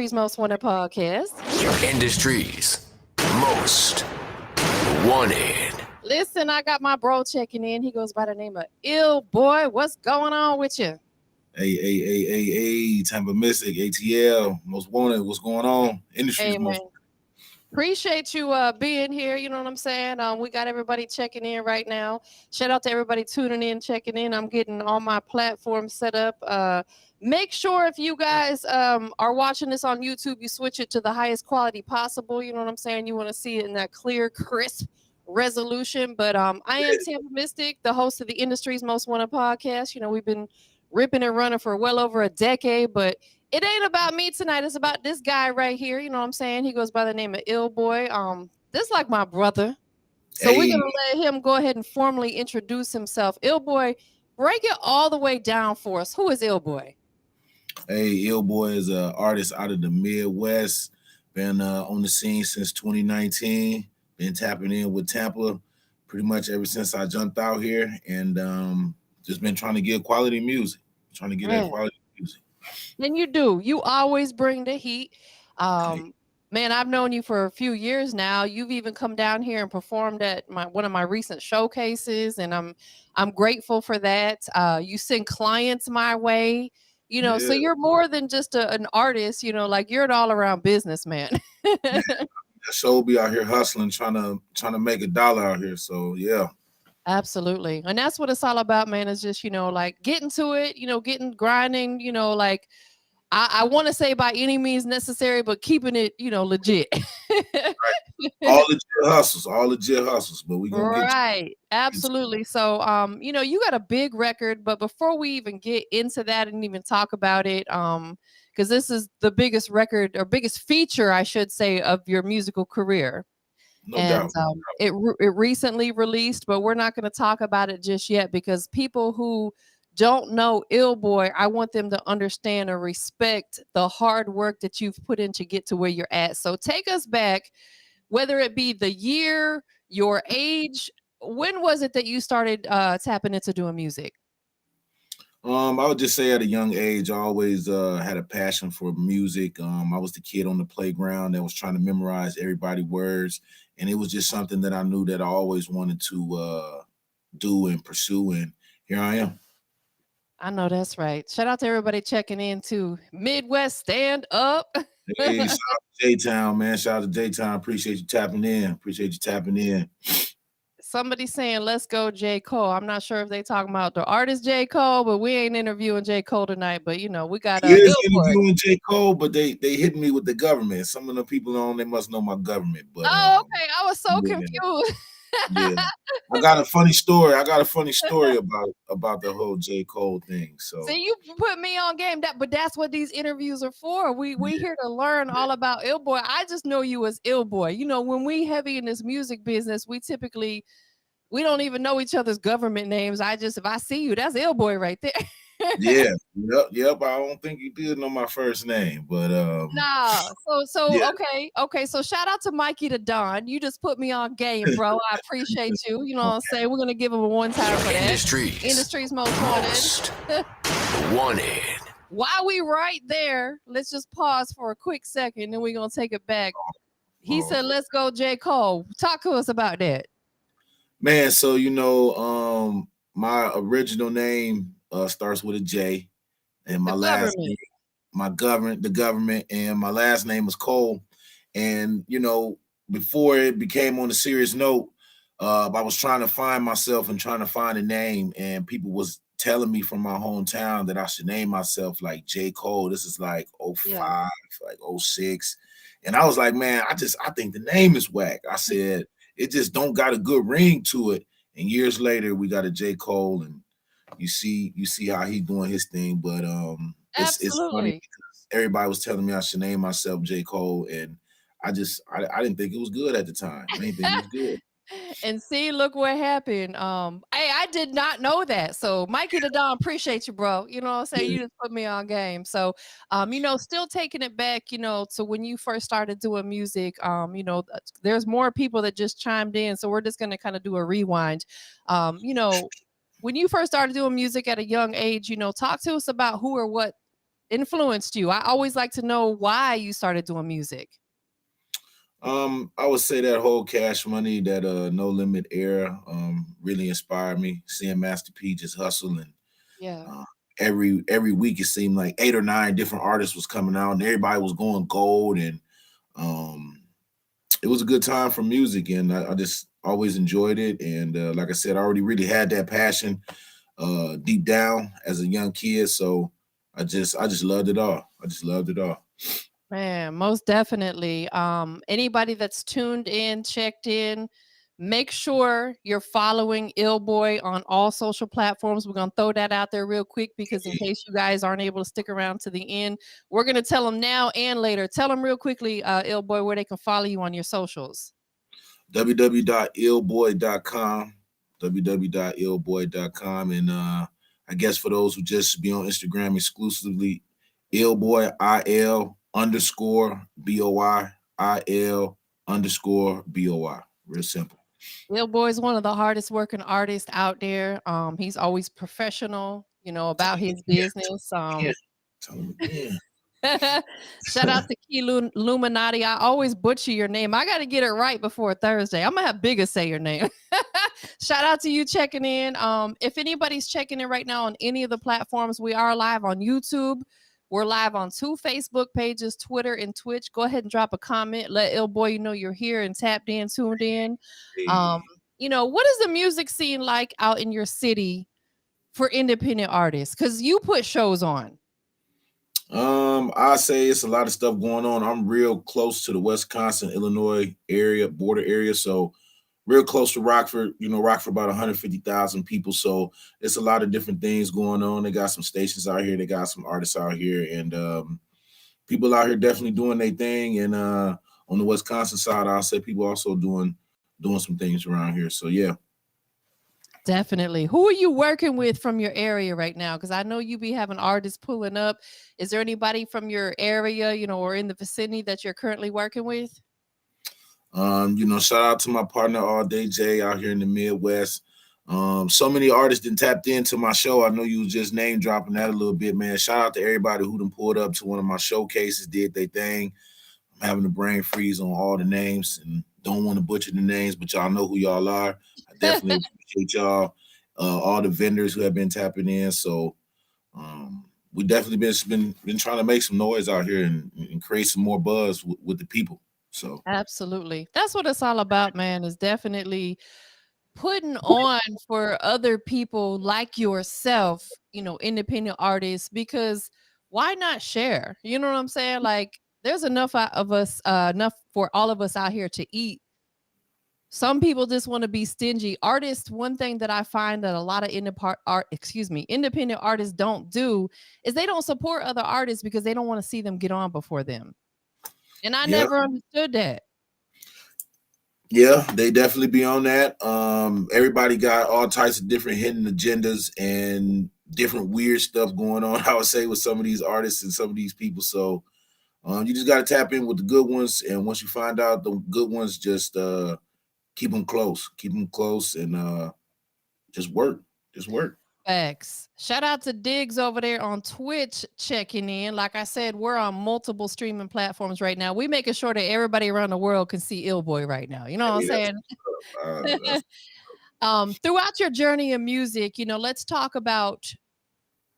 Most Wanted podcast. Industry's most wanted. Listen, I got my bro checking in. He goes by the name of Ill Boy. What's going on with you? Hey, Tampa Mystic, ATL, most wanted. What's going on? Industry's Hey, man. most. Appreciate you being here. You know what I'm saying? We got everybody checking in right now. Shout out to everybody tuning in, checking in. I'm getting all my platforms set up. Make sure if you guys are watching this on YouTube, you switch it to the highest quality possible. You know what I'm saying? You want to see it in that clear, crisp resolution. But I am Tampa Mystic, the host of the industry's most wanted podcast. You know, we've been ripping and running for well over a decade, but it ain't about me tonight. It's about this guy right here. You know what I'm saying? He goes by the name of Ill Boy. This like my brother. So we're Hey, gonna let him go ahead and formally introduce himself. Ill Boy, break it all the way down for us. Who is Ill Boy? Ill Boy is an artist out of the Midwest. Been on the scene since 2019. Been tapping in with Tampa pretty much ever since I jumped out here, and just been trying to get quality music. Trying to get that quality music. And you do. You always bring the heat. Hey. Man, I've known you for a few years now. You've even come down here and performed at one of my recent showcases, and I'm grateful for that. You send clients my way, you know, so Yeah. you're more than just an artist, you know, like you're an all-around businessman. Man, that show be out here hustling, trying to make $1 out here. So yeah. Absolutely. And that's what it's all about, man, is just, you know, like getting to it, you know, getting grinding, you know, like I want to say by any means necessary, but keeping it, you know, legit. All legit hustles, but we gonna get you. Right. Absolutely. So, you know, you got a big record, but before we even get into that and even talk about it, because this is the biggest record or biggest feature, I should say, of your musical career. No And doubt. it recently released, but we're not going to talk about it just yet because people who don't know Ill Boy, I want them to understand or respect the hard work that you've put in to get to where you're at. So take us back, whether it be the year, your age. When was it that you started tapping into doing music? I would just say at a young age, I always had a passion for music. I was the kid on the playground that was trying to memorize everybody's words, and it was just something that I knew that I always wanted to do and pursue. And here I am. I know that's right. Shout out to everybody checking in to Midwest Stand Up. Hey, shout out to J-Town, man. Shout out to J-Town. Appreciate you tapping in. Appreciate you tapping in. Somebody saying, let's go J. Cole. I'm not sure if they talking about the artist J. Cole, but we ain't interviewing J. Cole tonight. But, you know, we got He is Illboy. interviewing J. Cole, but they hit me with the government. Some of the people on, they must know my government. But Oh, okay. I was so yeah, confused. yeah. I got a funny story. about the whole J. Cole thing. So See, you put me on game, but that's what these interviews are for. We here to learn all about Illboy. I just know you as Illboy. You know, when we heavy in this music business, we don't even know each other's government names. If I see you, that's Illboy right there. yeah, yep. I don't think you did know my first name, but Nah. So yeah. okay. So shout out to Mikey the Don. You just put me on game, bro. I appreciate you. You know what I'm saying? We're gonna give him a one time for that. Industry's most wanted. Wanted. While we right there, let's just pause for a quick second, then we're gonna take it back. He said, "Let's go, J. Cole." Talk to us about that. Man, so my original name starts with a J, and my last name, the government, and my last name is Cole. And before it became on a serious note, I was trying to find myself and trying to find a name, and people was telling me from my hometown that I should name myself like J. Cole. This is like '05, like '06. And I was like, man, I think the name is whack. I said, it just don't got a good ring to it. And years later, we got a J. Cole, and you see how he doing his thing. But it's funny because everybody was telling me I should name myself J. Cole, and I didn't think it was good at the time. I didn't think it was good. And see, look what happened. Hey, I did not know that. So Mikey the Don, appreciate you, bro. You know what I'm saying? You just put me on game. So you know, still taking it back, you know, to when you first started doing music. You know, there's more people that just chimed in. So we're just gonna kind of do a rewind. You know, when you first started doing music at a young age, you know, talk to us about who or what influenced you? I always like to know why you started doing music. I would say that whole Cash Money, that No Limit era, really inspired me. Seeing Master P just hustle, and Yeah. uh, every week it seemed like 8 or 9 different artists was coming out, and everybody was going gold, and um, it was a good time for music, and I just always enjoyed it. And like I said, I already really had that passion deep down as a young kid, so I just loved it all. I just loved it all. Man, most definitely. Anybody that's tuned in, checked in, make sure you're following Ill Boy on all social platforms. We're gonna throw that out there real quick because in case you guys aren't able to stick around to the end, we're gonna tell them now and later. Tell them real quickly, Ill Boy, where they can follow you on your socials. www.illboy.com, www.illboy.com, and I guess for those who just be on Instagram exclusively, illboy, IL underscore BOI, IL underscore BOI. Real simple. Ill Boy is one of the hardest working artists out there. He's always professional, Tell about him his again. business. Tell him again. Shout out to Key Illuminati. I always butcher your name. I got to get it right before Thursday. I'm gonna have Bigger say your name. Shout out to you checking in. If anybody's checking in right now on any of the platforms, we are live on YouTube. We're live on 2 Facebook pages, Twitter and Twitch. Go ahead and drop a comment. Let Ill Boy know you're here and tapped in, tuned in. Um, Hey. what is the music scene like out in your city for independent artists? Because you put shows on. I say it's a lot of stuff going on. I'm real close to the Wisconsin, Illinois area, border area, so real close to Rockford. Rockford about 150,000 people, so it's a lot of different things going on. They got some stations out here, they got some artists out here, and people out here definitely doing their thing. And on the Wisconsin side, I'll say people also doing some things around here. So yeah. Definitely. Who are you working with from your area right now? Because I know you be having artists pulling up. Is there anybody from your area, or in the vicinity that you're currently working with? Shout out to my partner All Day J out here in the Midwest. So many artists that tapped into my show. I know you was just name dropping that a little bit, man. Shout out to everybody who done pulled up to one of my showcases, did their thing. I'm having a brain freeze on all the names and don't want to butcher the names, but y'all know who y'all are. I definitely appreciate y'all, all the vendors who have been tapping in. So we definitely been trying to make some noise out here and create some more buzz with the people. So Absolutely. That's what it's all about, man, is definitely putting on for other people like yourself, independent artists, because why not share? You know what I'm saying? Like, there's enough of us, enough for all of us out here to eat. Some people just want to be stingy. Artists, one thing that I find that a lot of independent artists don't do is they don't support other artists because they don't want to see them get on before them. And I yeah, never understood that. yeah, they definitely be on that. Everybody got all types of different hidden agendas and different weird stuff going on, I would say, with some of these artists and some of these people. So you just got to tap in with the good ones, and once you find out the good ones, just keep them close, and just work, just work. Facts. Shout out to Diggs over there on Twitch checking in. Like I said, we're on multiple streaming platforms right now. We making sure that everybody around the world can see Ill Boy right now. You know what I'm Hey, that's, saying? that's Throughout your journey in music, let's talk about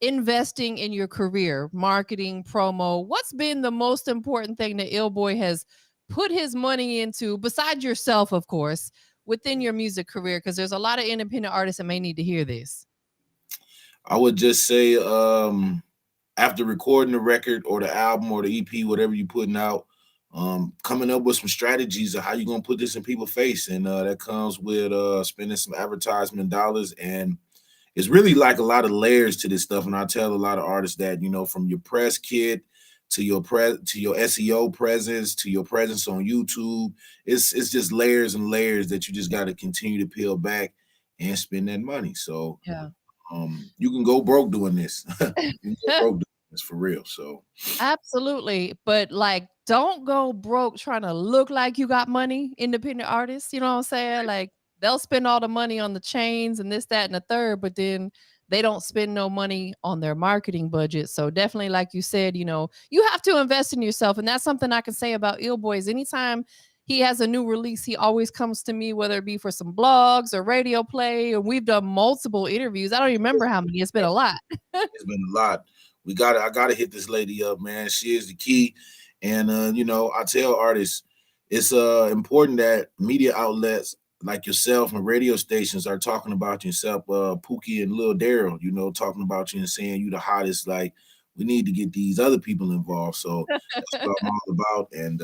investing in your career, marketing, promo. What's been the most important thing that Ill Boy has put his money into, besides yourself, of course, within your music career? Because there's a lot of independent artists that may need to hear this. I would just say, after recording the record or the album or the EP, whatever you're putting out, coming up with some strategies of how you're gonna put this in people's face, and that comes with spending some advertisement dollars. And it's really like a lot of layers to this stuff. And I tell a lot of artists that, from your press kit to your SEO presence to your presence on YouTube, it's just layers and layers that you just got to continue to peel back and spend that money. So Yeah. you can go broke doing this. You can go broke doing this for real. So Absolutely. But like, don't go broke trying to look like you got money, independent artists. You know what I'm saying? Like, they'll spend all the money on the chains and this, that, and the third, but then they don't spend no money on their marketing budget. So definitely, like you said, you have to invest in yourself. And that's something I can say about Ill Boys. Anytime he has a new release, he always comes to me, whether it be for some blogs or radio play, and we've done multiple interviews. I don't remember how many. It's been a lot. It's been a lot. I gotta hit this lady up, man. She is the key. And I tell artists it's important that media outlets like yourself and radio stations are talking about yourself, Pookie and Lil Daryl, talking about you and saying you the hottest. Like, we need to get these other people involved. So that's what I'm all about. And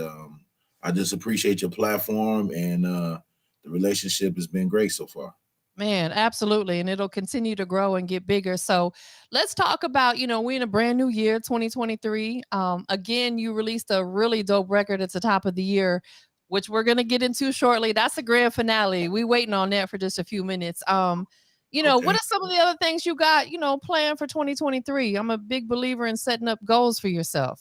I just appreciate your platform, and the relationship has been great so far. Man, absolutely. And it'll continue to grow and get bigger. So let's talk about, we're in a brand new year, 2023. Again, you released a really dope record at the top of the year, which we're going to get into shortly. That's the grand finale. We waiting on that for just a few minutes. What Okay. are some of the other things you got, planned for 2023? I'm a big believer in setting up goals for yourself.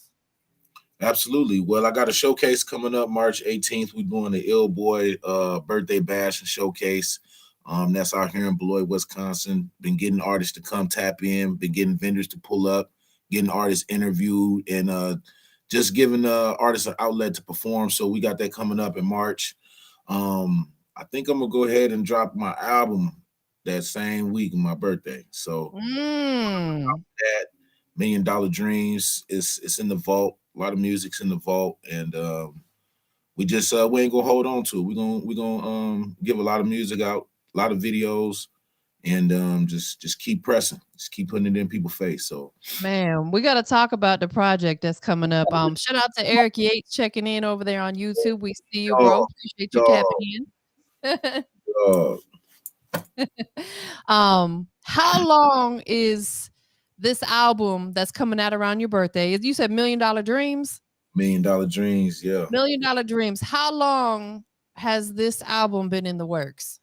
Absolutely. Well, I got a showcase coming up March 18th. We're doing the Ill Boy birthday bash and showcase. That's out here in Beloit, Wisconsin. Been getting artists to come tap in, been getting vendors to pull up, getting artists interviewed, and just giving artists an outlet to perform. So we got that coming up in March. I think I'm gonna go ahead and drop my album that same week of my birthday. So that $1 Million Dreams is it's in the vault. A lot of music's in the vault, and we ain't gonna hold on to it. We're gonna give a lot of music out, a lot of videos, and just keep pressing, just keep putting it in people's face. So, Man, we got to talk about the project that's coming up. Shout out to Eric Yates checking in over there on YouTube. We see you, bro. dog, Appreciate you dog, tapping in. dog. How long is this album that's coming out around your birthday? You said $1 Million Dreams? $1 Million Dreams, yeah. $1 Million Dreams. How long has this album been in the works?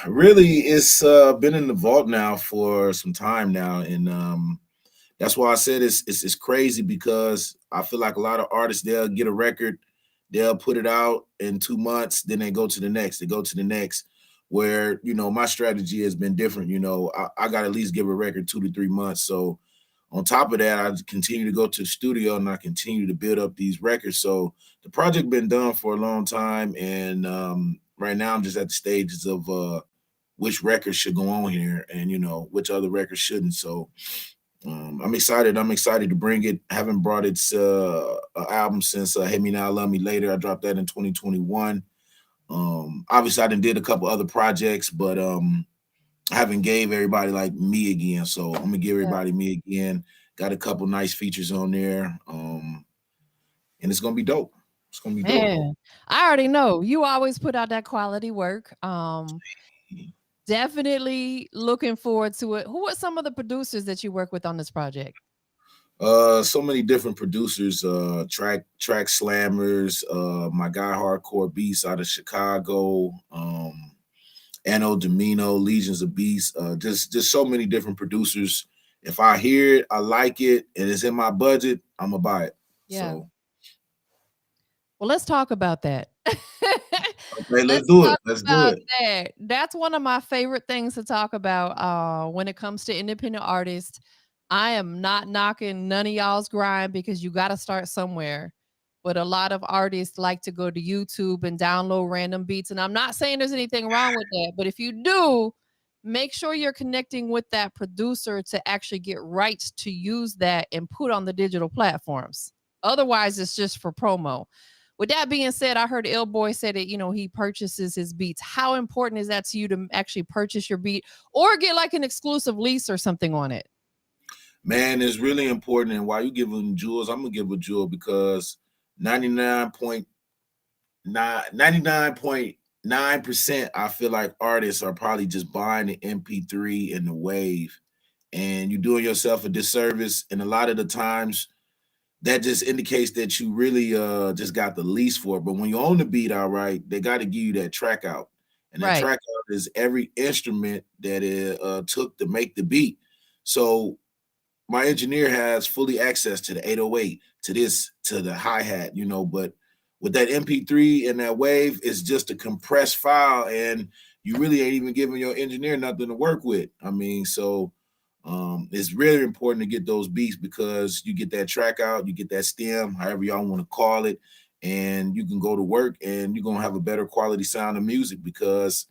Really, it's been in the vault now for some time now, and that's why I said it's crazy, because I feel like a lot of artists, they'll get a record, they'll put it out in 2 months, then they go to the next, where my strategy has been different. I got to at least give a record 2 to 3 months. So on top of that, I continue to go to the studio and I continue to build up these records. So the project been done for a long time, and right now I'm just at the stages of which records should go on here, and which other records shouldn't. So I'm excited. I'm excited to bring it. I haven't brought its album since Hate Me Now, Love Me Later. I dropped that in 2021. Obviously I did a couple other projects, but I haven't gave everybody like me again. So I'm gonna give everybody me again. Got a couple nice features on there. And it's gonna be dope. It's gonna be dope. Man, I already know you always put out that quality work. Definitely looking forward to it. Who are some of the producers that you work with on this project? So many different producers, track slammers, my guy Hardcore Beats out of Chicago, Anno Domino, Legions of Beasts, just so many different producers. If I hear it, I like it, and it's in my budget, I'm gonna buy it. Yeah. So, well, let's talk about that. okay, let's do it. Let's do it. That. That's one of my favorite things to talk about when it comes to independent artists. I am not knocking none of y'all's grind, because you got to start somewhere. But a lot of artists like to go to YouTube and download random beats. And I'm not saying there's anything wrong with that. But if you do, make sure you're connecting with that producer to actually get rights to use that and put on the digital platforms. Otherwise, it's just for promo. With that being said, I heard Ill Boy said that, he purchases his beats. How important is that to you to actually purchase your beat or get like an exclusive lease or something on it? Man, it's really important. And while you giving jewels, I'm gonna give a jewel, because 99.9% I feel like artists are probably just buying the MP3 and the wave, and you're doing yourself a disservice. And a lot of the times that just indicates that you really just got the lease for it. But when you own the beat, all right, they got to give you that track out. And that track out is every instrument that it took to make the beat. So my engineer has fully access to the 808, to the hi-hat, but with that MP3 and that wave, it's just a compressed file, and you really ain't even giving your engineer nothing to work with. I mean, so it's really important to get those beats because you get that track out, you get that stem, however y'all want to call it, and you can go to work and you're gonna have a better quality sound of music because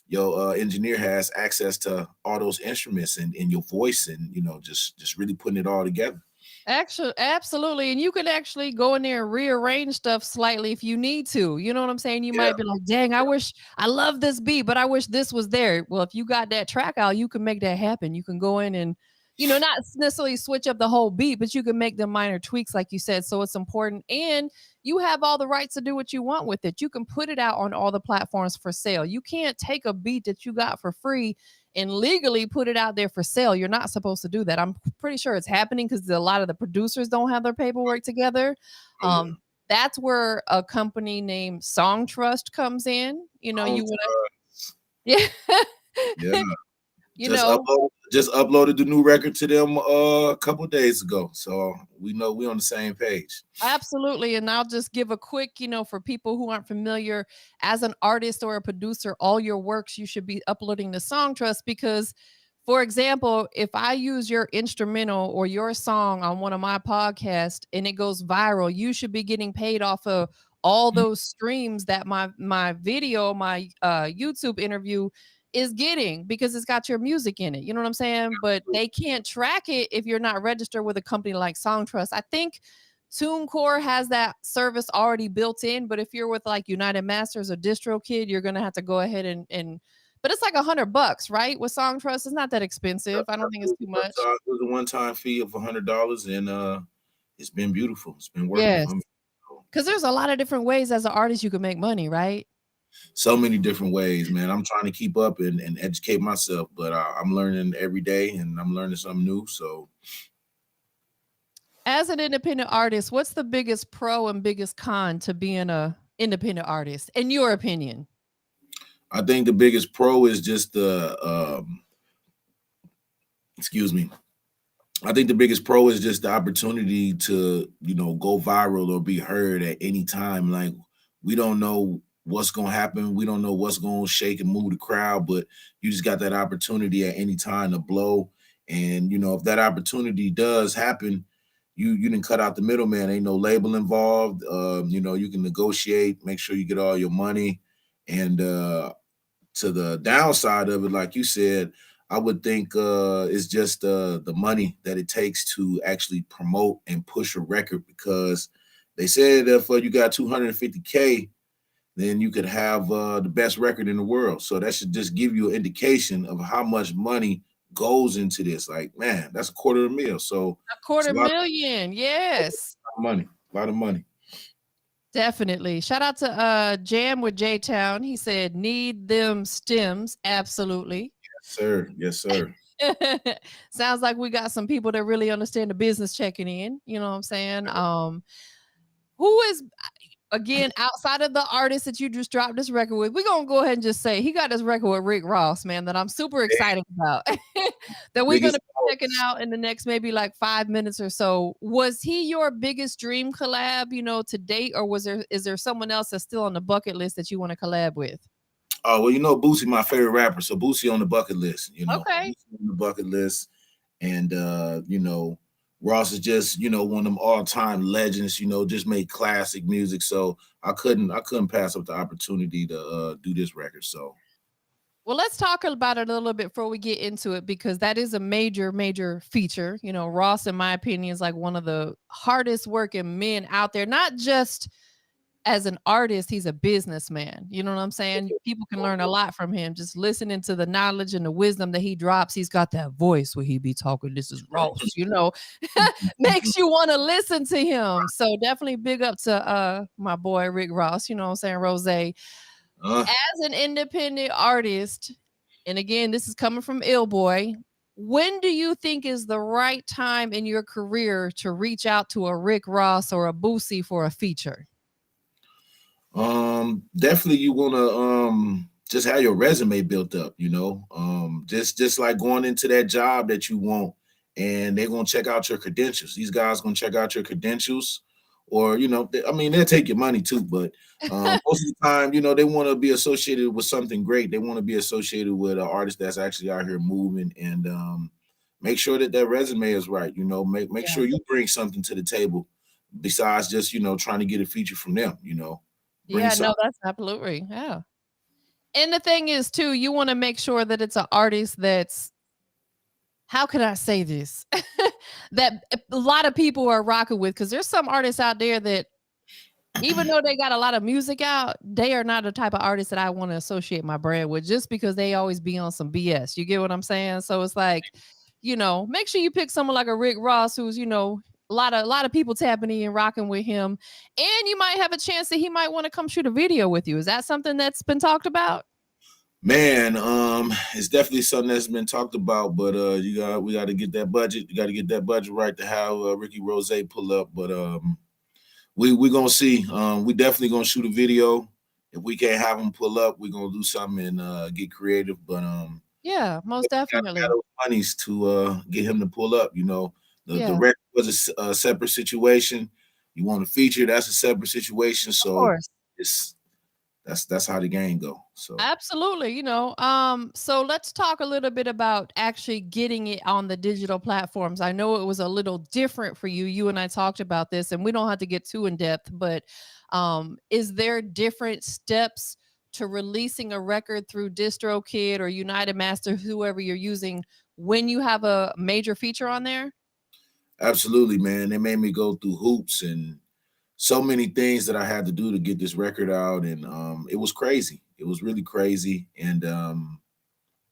your engineer has access to all those instruments and your voice and just really putting it all together. Actually, absolutely. And you can actually go in there and rearrange stuff slightly if you need to. You know what I'm saying? You Yeah, might be like, dang, I love this beat, but I wish this was there. Well, if you got that track out, you can make that happen. You can go in and, not necessarily switch up the whole beat, but you can make the minor tweaks, like you said. So it's important. And you have all the rights to do what you want with it. You can put it out on all the platforms for sale. You can't take a beat that you got for free and legally put it out there for sale. You're not supposed to do that. I'm pretty sure it's happening because a lot of the producers don't have their paperwork together. oh yeah. That's where a company named Song Trust comes in. You want to, yeah, Yeah. you Just know, uploaded the new record to them a couple of days ago. So we know we on the same page. absolutely. And I'll just give a quick, for people who aren't familiar, as an artist or a producer, all your works you should be uploading to Song Trust because, for example, if I use your instrumental or your song on one of my podcasts and it goes viral, you should be getting paid off of all those streams that my video, my YouTube interview is getting because it's got your music in it. You know what I'm saying? But they can't track it if you're not registered with a company like Songtrust. I think TuneCore has that service already built in, but if you're with like United Masters or DistroKid, you're gonna have to go ahead and but it's like $100, right? With Songtrust, it's not that expensive. I don't think it's too much. It was a one-time fee of $100, and it's been beautiful. It's been working Yes. for me. Because there's a lot of different ways as an artist you can make money, right? So many different ways, man. I'm trying to keep up and educate myself, but I'm learning every day, and I'm learning something new. So As an independent artist, what's the biggest pro and biggest con to being a independent artist, in your opinion? I think the biggest pro is just the excuse me. I think the biggest pro is just the opportunity to, go viral or be heard at any time. Like we don't know what's gonna happen. We don't know what's gonna shake and move the crowd, but you just got that opportunity at any time to blow. And if that opportunity does happen, you didn't cut out the middleman. Ain't no label involved. You can negotiate, make sure you get all your money. And to the downside of it, like you said, I would think it's just the money that it takes to actually promote and push a record because they said if you got 250K, then you could have the best record in the world. So that should just give you an indication of how much money goes into this. Like, man, that's $250,000. So A it's quarter million, yes. of money, a lot of money. Definitely. Shout out to Jam with J Town. He said, need them stems. Absolutely. Yes, sir. Yes, sir. Sounds like we got some people that really understand the business checking in. You know what I'm saying? Who is again outside of the artist that you just dropped this record with? We're gonna go ahead and just say he got this record with Rick Ross, man, that I'm super excited about. That we're gonna be checking out in the next maybe like 5 minutes or so. Was he your biggest dream collab, to date, or is there someone else that's still on the bucket list that you want to collab with? Oh, well, Boosie, my favorite rapper. So Boosie on the bucket list, Okay. Boosie on the bucket list. And Ross is just, one of them all-time legends, just made classic music. So I couldn't pass up the opportunity to do this record. So well, let's talk about it a little bit before we get into it, because that is a major, major feature. Ross, in my opinion, is like one of the hardest working men out there, not just as an artist, he's a businessman. You know what I'm saying? People can learn a lot from him. Just listening to the knowledge and the wisdom that he drops. He's got that voice where he be talking. This is Ross, makes you want to listen to him. So definitely big up to my boy Rick Ross. You know what I'm saying? Rose. As an independent artist, and again, this is coming from Ill Boy. When do you think is the right time in your career to reach out to a Rick Ross or a Boosie for a feature? Definitely you want to just have your resume built up, just like going into that job that you want, and they're gonna check out your credentials. These guys gonna check out your credentials, or I mean, they'll take your money too, but most of the time, they want to be associated with something great. They want to be associated with an artist that's actually out here moving, and make sure that their resume is right. Make Yeah. sure you bring something to the table besides just trying to get a feature from them. Bring Yeah, something. no, that's absolutely. Yeah. And the thing is too, you want to make sure that it's an artist that's, how can I say this? That a lot of people are rocking with, because there's some artists out there that, even though they got a lot of music out, they are not the type of artist that I want to associate my brand with, just because they always be on some BS. You get what I'm saying? So it's like, make sure you pick someone like a Rick Ross, who's, a lot of people tapping in and rocking with him. And you might have a chance that he might want to come shoot a video with you. Is that something that's been talked about? Man, it's definitely something that's been talked about, but we got to get that budget. You got to get that budget right to have Ricky Rose pull up. But we gonna see. We definitely gonna shoot a video. If we can't have him pull up, we're gonna do something and get creative. But Yeah, most got definitely. those monies to get him to pull up. The Yeah, record was a separate situation. You want to feature, that's a separate situation. of So course. it's that's how the game go. So Absolutely, so let's talk a little bit about actually getting it on the digital platforms. I know it was a little different for you. You and I talked about this, and we don't have to get too in depth, but is there different steps to releasing a record through DistroKid or United Master, whoever you're using, when you have a major feature on there? absolutely, man. They made me go through hoops and so many things that I had to do to get this record out, and it was crazy. It was really crazy, and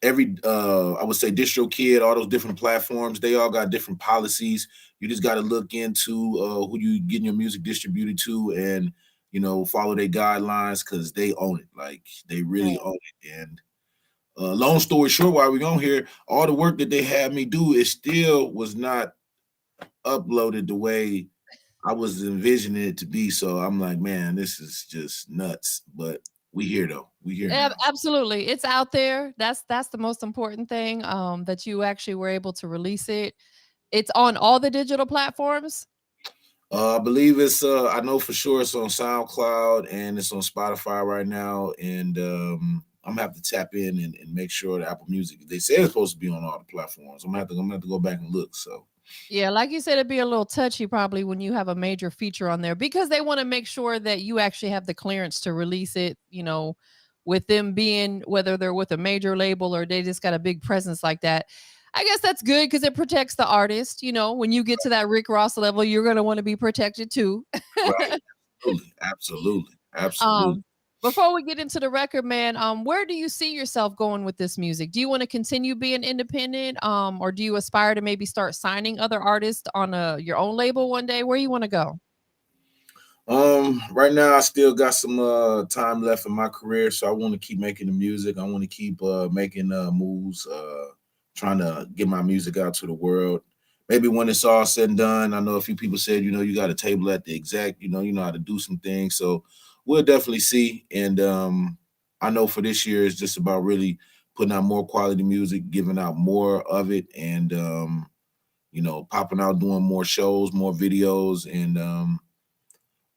every I would say DistroKid, all those different platforms, they all got different policies. You just got to look into who you getting your music distributed to, and follow their guidelines because they own it. Like they really own it. And long story short, while we on here, all the work that they had me do, it still was not uploaded the way I was envisioning it to be. So I'm like, man, this is just nuts. But we here though. We here now. Absolutely. It's out there. That's the most important thing, that you actually were able to release it. It's on all the digital platforms? I believe it's I know for sure it's on SoundCloud and it's on Spotify right now. And I'm gonna have to tap in and make sure that Apple Music, they say it's supposed to be on all the platforms. I'm gonna have to go back and look. So Yeah, like you said, it'd be a little touchy probably when you have a major feature on there, because they want to make sure that you actually have the clearance to release it, with them being, whether they're with a major label or they just got a big presence like that. I guess that's good because it protects the artist. When you get to that Rick Ross level, you're going to want to be protected too. right. Absolutely. Absolutely. Absolutely. Um, before we get into the record, man, where do you see yourself going with this music? Do you want to continue being independent, or do you aspire to maybe start signing other artists on your own label one day? Where you want to go? Right now I still got some time left in my career, so I want to keep making the music. I want to keep making moves, trying to get my music out to the world. Maybe when it's all said and done, I know a few people said, you got a table at the exec, you know how to do some things. So we'll definitely see. And I know for this year it's just about really putting out more quality music, giving out more of it, and popping out, doing more shows, more videos, and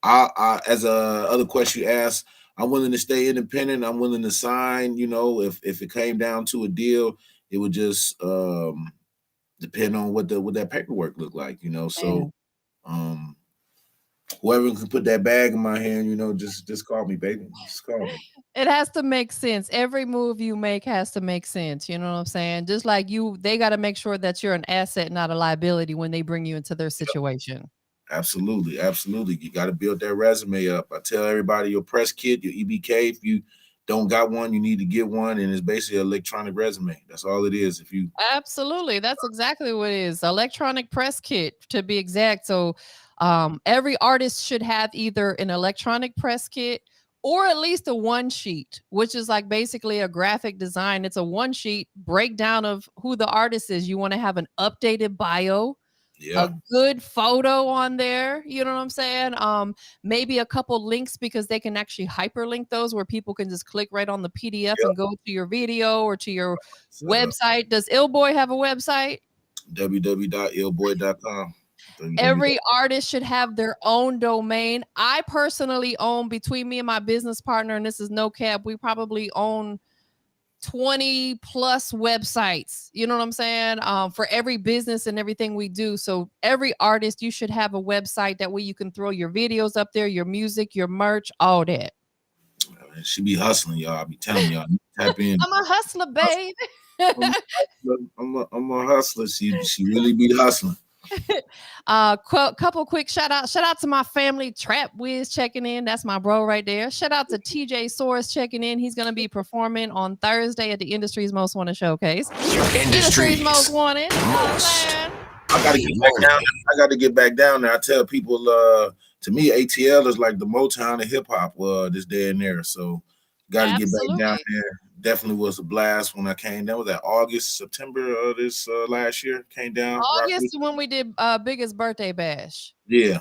as a other question you asked, I'm willing to stay independent. I'm willing to sign. If it came down to a deal, it would just depend on what that paperwork looked like. So Man, um, whoever can put that bag in my hand, just call me, baby. Just call me. it has to make sense. Every move you make has to make sense. You know what I'm saying? Just like you, they got to make sure that you're an asset, not a liability when they bring you into their situation. Absolutely, absolutely. You got to build that resume up. I tell everybody your press kit, your EBK. If you don't got one, you need to get one, and it's basically an electronic resume. That's all it is. If you Absolutely. That's exactly what it is. Electronic press kit, to be exact. So every artist should have either an electronic press kit or at least a one sheet, which is like basically a graphic design. It's a one sheet breakdown of who the artist is. You want to have an updated bio, a Yeah, good photo on there, you know what I'm saying? Maybe a couple links, because they can actually hyperlink those where people can just click right on the PDF yep. and go to your video or to your Set up website. Does Illboy have a website? www.illboy.com. Every artist should have their own domain. I personally own, between me and my business partner, and this is no cap, we probably own 20 plus websites. You know what I'm saying? For every business and everything we do. So every artist, you should have a website. That way you can throw your videos up there, your music, your merch, all that. She be hustling, y'all. I be telling y'all, tap in. I'm a hustler, babe. I'm a hustler. She really be hustling. Couple quick shout out to my family. Trap Wiz checking in. That's my bro right there. Shout out to TJ Soares checking in. He's gonna be performing on Thursday at the Industry's Most Wanted showcase. Industry's Most Wanted. Most. I gotta get back down. I gotta get back down there. I tell people, to me, ATL is like the Motown of hip hop. This day and there. So gotta get back down there. Definitely was a blast when I came down. Was that August, September of this last year? Came down. August when we did Biggest Birthday Bash. Yeah.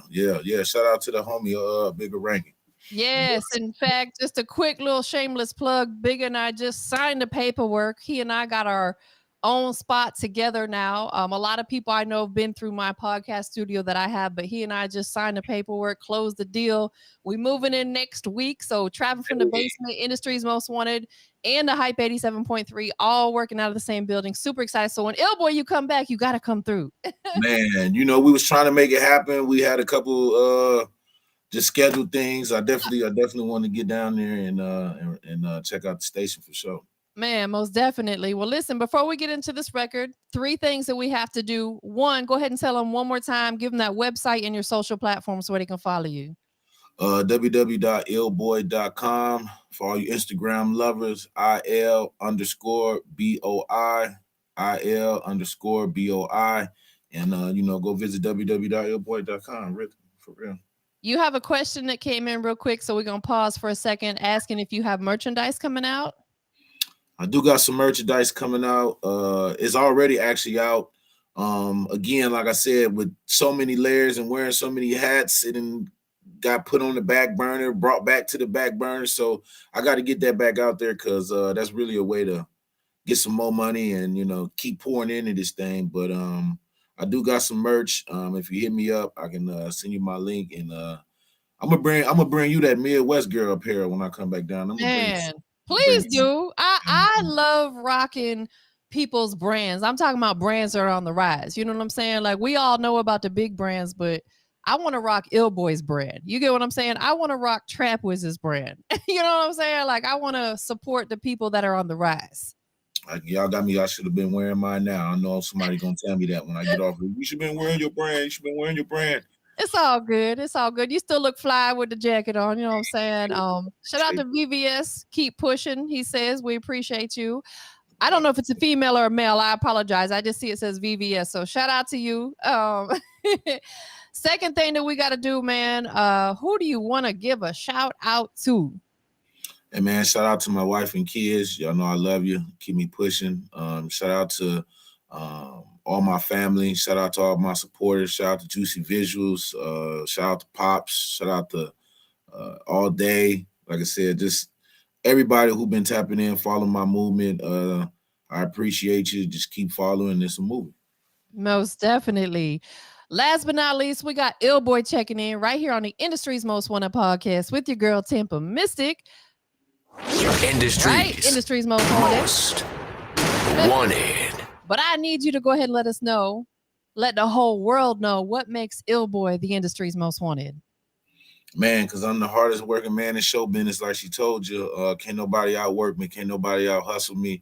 Shout out to the homie, Bigger Ranking. Yes, in fact, just a quick little shameless plug. Big and I just signed the paperwork. He and I got our own spot together now. A lot of people I know have been through my podcast studio that I have, but he and I just signed the paperwork, closed the deal. We moving in next week. So Traveling from the Basement, Industry's Most Wanted, and the Hype 87.3, all working out of the same building. Super excited. So when Boy, you come back, you got to come through. Man, we was trying to make it happen. We had a couple just scheduled things. I definitely want to get down there and check out the station for sure. Man, most definitely. Well, listen, before we get into this record, 3 things that we have to do. 1, go ahead and tell them one more time, give them that website and your social platforms where they can follow you. www.illboy.com for all you Instagram lovers. IL_BOI, IL_BOI, and go visit www.illboy.com. For real. You have a question that came in real quick, so we're gonna pause for a second, asking if you have merchandise coming out. I do got some merchandise coming out. It's already actually out. Again, like I said, with so many layers and wearing so many hats, it got put on the back burner, brought back to the back burner. So I got to get that back out there because that's really a way to get some more money and keep pouring into this thing. But I do got some merch. If you hit me up, I can send you my link, and I'm gonna bring you that Midwest girl apparel when I come back down. Please do. I love rocking people's brands. I'm talking about brands that are on the rise. You know what I'm saying? Like, we all know about the big brands, but I want to rock Boy's brand. You get what I'm saying? I want to rock Trap Wiz's brand. You know what I'm saying? Like, I want to support the people that are on the rise. Y'all got me. I should have been wearing mine now. I know somebody gonna tell me that when I get off. You should have been wearing your brand. You should have been wearing your brand. It's all good. It's all good. You still look fly with the jacket on. You know what I'm saying? Shout out to VVS. Keep pushing. He says, we appreciate you. I don't know if it's a female or a male. I apologize. I just see it says VVS. So shout out to you. Second thing that we got to do, man. Who do you want to give a shout out to? Hey, man, shout out to my wife and kids. Y'all know I love you. Keep me pushing. Shout out to all my family. Shout out to all my supporters. Shout out to Juicy Visuals. Shout out to Pops. Shout out to All Day. Like I said, just everybody who's been tapping in, following my movement. I appreciate you. Just keep following this movement. Most definitely. Last but not least, we got Boy checking in right here on the Industry's Most Wanted podcast with your girl Tempa Mystic. Industry's Most Wanted. But I need you to go ahead and let us know, let the whole world know what makes Boy the Industry's Most Wanted. Man, because I'm the hardest working man in show business, like she told you. Can't nobody outwork me. Can't nobody out hustle me.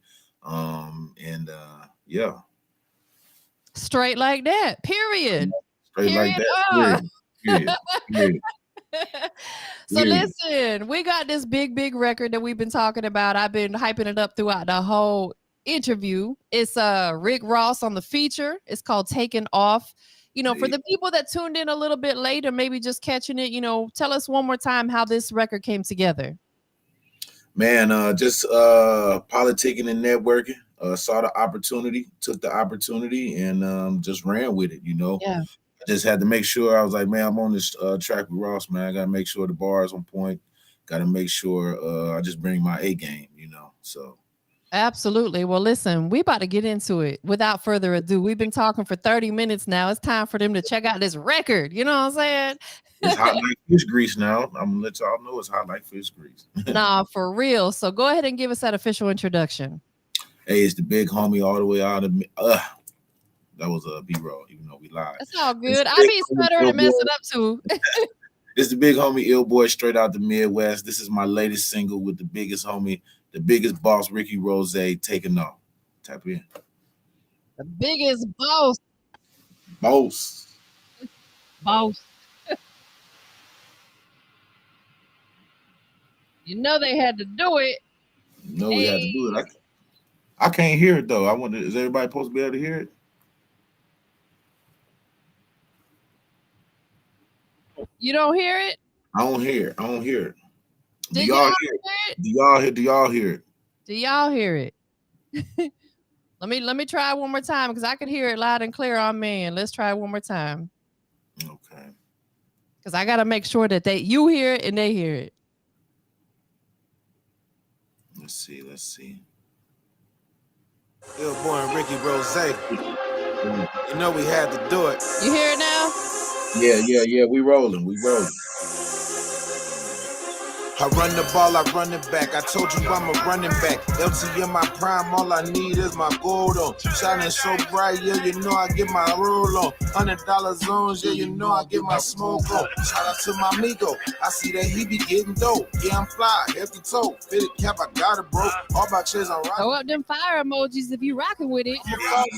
Yeah. Straight like that. Period. Straight like that. Period. So listen, we got this big record that we've been talking about. I've been hyping it up throughout the whole interview. It's Rick Ross on the feature. It's called Taking Off. For the people that tuned in a little bit later, maybe just catching it, tell us one more time how this record came together. Man, just politicking and networking. Saw the opportunity, took the opportunity, and just ran with it. Yeah. I just had to make sure. I was like, man, I'm on this track with Ross, man. I got to make sure the bar is on point. Got to make sure I just bring my A game, So Absolutely. Well, listen, we about to get into it. Without further ado, we've been talking for 30 minutes now. It's time for them to check out this record. You know what I'm saying? It's hot like fish grease now. I'm gonna let y'all know it's hot like fish grease. Nah, for real. So go ahead and give us that official introduction. Hey, it's the big homie all the way out of me. That was a B-roll, even though we lied. That's all It's good. the I big be homie, stuttering Ill and messing Boy. up too. It's the big homie Ill Boy straight out the Midwest. This is my latest single with the biggest homie, the biggest boss, Ricky Rose, taking off. Tap in. The biggest boss. Boss. Boss. You know they had to do it. No, we had to do it. I can't hear it though. I wonder, is everybody supposed to be able to hear it? You don't hear it? I don't hear it. I don't hear it. Do Did y'all hear it? Do y'all hear? Do y'all hear it? Do y'all hear it? Let me try one more time because I could hear it loud and clear on me. And let's try one more time. Okay. Because I gotta make sure that you hear it and they hear it. Let's see. Let's see. Ill Boy and Ricky Rose. You know we had to do it. You hear it now? Yeah. We rolling. We rolling. I run the ball, I run it back. I told you I'm a running back. LT in my prime, all I need is my gold on. Shining so bright, yeah, you know I get my roll on. $100 zones, yeah, you know I get my smoke on. Shout out to my amigo, I see that he be getting dope. Yeah, I'm fly, head to toe. Fitted cap, I got it, bro. All my chairs, I'm rocking. Throw up them fire emojis if you rocking with it.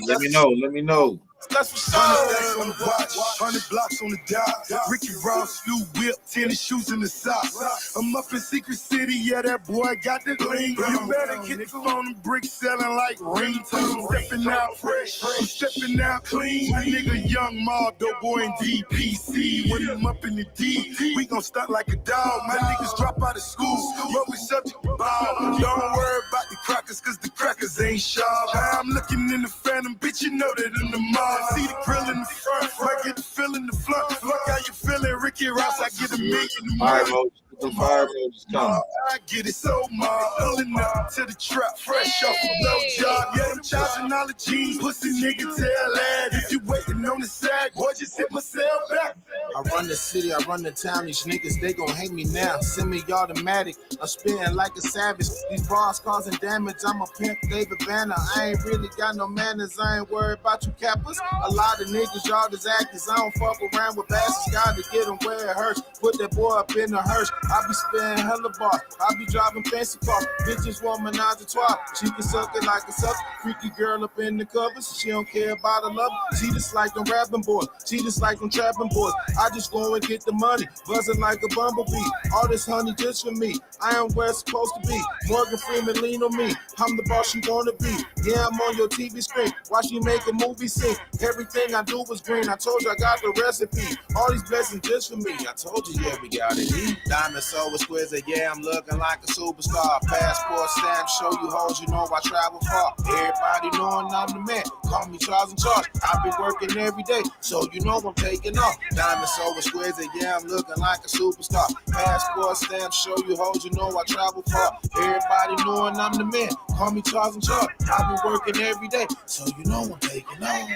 Let me know. Let me know. That's for sure. 100 stacks on the watch, 100 blocks on the dot. Ricky Ross, new whip, tennis shoes in the socks. I'm up in Secret City, yeah, that boy got the gleam. You better get the phone and bricks selling like ringtones. I'm stepping out fresh, I'm stepping out clean. My nigga Young Mardo boy in DPC. When I'm up in the D, we gon' stunt like a dog. My niggas drop out of school, but we subject to ball. Don't worry about the crackers, cause the crackers ain't sharp. I'm looking in the phantom, bitch, you know that in the mall. See the grill in the front, I get the feel in the front. Fuck how you feeling, Ricky Ross, I get $1 million a month. Fire emojis coming. I get it so mild, pulling up to the trap, fresh off a low job. Yeah, I'm charging all the G's, pussy nigga tell lad. If you waiting on the sack, boy, just hit myself back. I run the city, I run the town, these niggas, they gon' hate me now. Send me automatic, I'm spitting like a savage. These bars causing damage, I'm a pimp, David Banner. I ain't really got no manners, I ain't worried about you cappers. A lot of niggas, y'all just actors, I don't fuck around with bastards. Gotta get them where it hurts, put that boy up in the hearse. I be spitting hella bars, I be driving fancy cars. Bitches want menage a trois, she can suck it like a suck. Freaky girl up in the covers, she don't care about her love. She just like them rapping boys, she just like them trapping boys. I just go and get the money, buzzing like a bumblebee. All this honey just for me, I am where it's supposed to be. Morgan Freeman lean on me, I'm the boss you wanna be. Yeah, I'm on your TV screen, watch me make a movie scene. Everything I do was green, I told you I got the recipe. All these blessings just for me, I told you, yeah, we got it. Diamond so exquisite, yeah, I'm looking like a superstar. Passport stamp, show you hoes, you know I travel far. Everybody knowing I'm the man, call me Charles in charge. I've been working every day, so you know I'm taking off. Diamond so exquisite, yeah, I'm looking like a superstar. Passport stamp, show you hoes, you know I travel far. Everybody knowing I'm the man, call me Charles in charge. I've been working every day, so you know I'm taking off.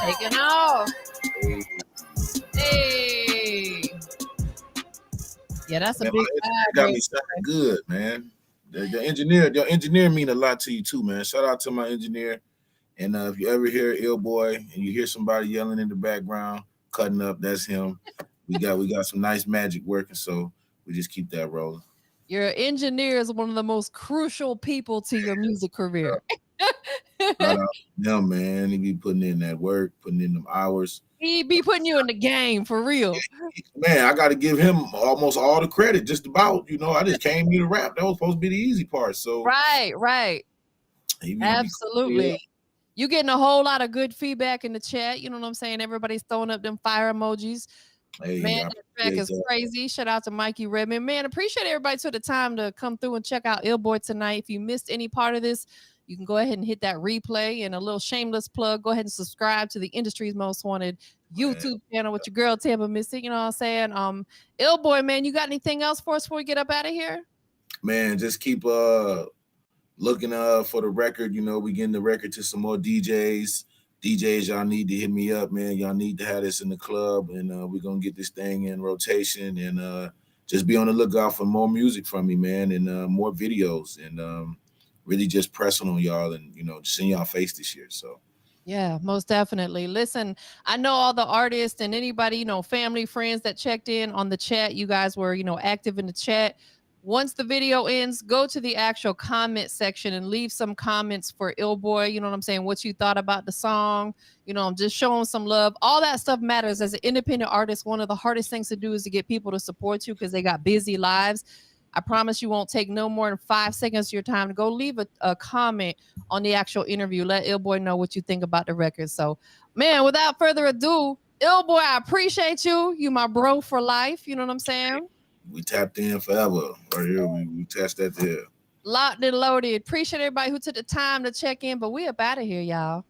Taking off. Hey. Yeah, that's a Man, big got me sounding good, man. Your engineer mean a lot to you too, man. Shout out to my engineer. And if you ever hear Ill Boy and you hear somebody yelling in the background, cutting up, that's him. We got some nice magic working, so we just keep that rolling. Your engineer is one of the most crucial people to your music career. Shout out to him, man. He be putting in that work, putting in them hours. He be putting you in the game for real. Man, I got to give him almost all the credit. Just about, I just came here to rap. That was supposed to be the easy part. So right. Absolutely. You getting a whole lot of good feedback in the chat. You know what I'm saying? Everybody's throwing up them fire emojis. Hey, man, that track is crazy. Shout out to Mikey Redmond. Man, appreciate everybody took the time to come through and check out Ill Boy tonight. If you missed any part of this, you can go ahead and hit that replay. And a little shameless plug, go ahead and subscribe to the industry's most wanted YouTube channel with your girl Tampa Missy. You know what I'm saying? Ill Boy, man, you got anything else for us before we get up out of here? Man, just keep looking for the record. You know, we getting the record to some more DJs. DJs, y'all need to hit me up, man. Y'all need to have this in the club, and we're gonna get this thing in rotation, and just be on the lookout for more music from me, man, and more videos, and really just pressing on y'all, and just seeing y'all face this year. So. Yeah, most definitely. Listen, I know all the artists and anybody, family, friends that checked in on the chat. You guys were, active in the chat. Once the video ends, go to the actual comment section and leave some comments for Illboy. You know what I'm saying? What you thought about the song. I'm just showing some love. All that stuff matters. As an independent artist, one of the hardest things to do is to get people to support you because they got busy lives. I promise you won't take no more than 5 seconds of your time to go leave a comment on the actual interview. Let Illboy know what you think about the record. So, man, without further ado, Illboy, I appreciate you. You my bro for life. You know what I'm saying? We tapped in forever. Right here, we touched that there. Locked and loaded. Appreciate everybody who took the time to check in, but we up out of here, y'all.